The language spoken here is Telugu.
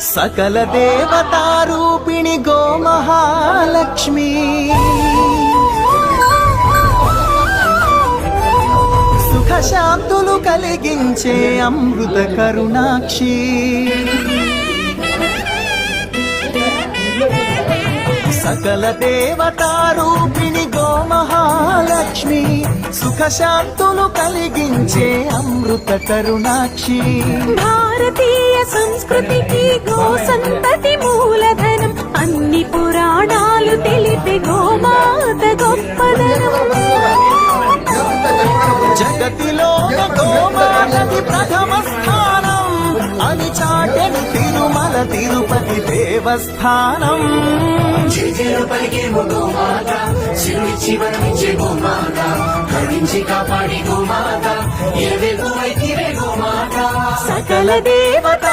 సకల దేవతారూపిణి గోమహాలక్ష్మి సుఖ శాంతులు కలిగించే అమృత కరుణాక్షి సకల దేవతారూపిణి గోమహాలక్ష్మి సుఖ శాంతులు కలిగించే అమృత కరుణాక్షి భారతీయ సంస్కృతికి గో సంతతి మూలధనం అన్ని పురాణాలు తెలిపే గోమాత గొప్పదనం జగతిలో గోమాతకి ప్రథమ స్థానం అని చాటెను తిరుమల తిరుపతి దేవస్థానం జయజయలు పలికేమో గోమాత శివుడిచ్చి వరమిచ్చే గోమాత కరుణించి కాపాడి గోమాత ఏ వెలుగు అయితే గోమాత సకల దేవత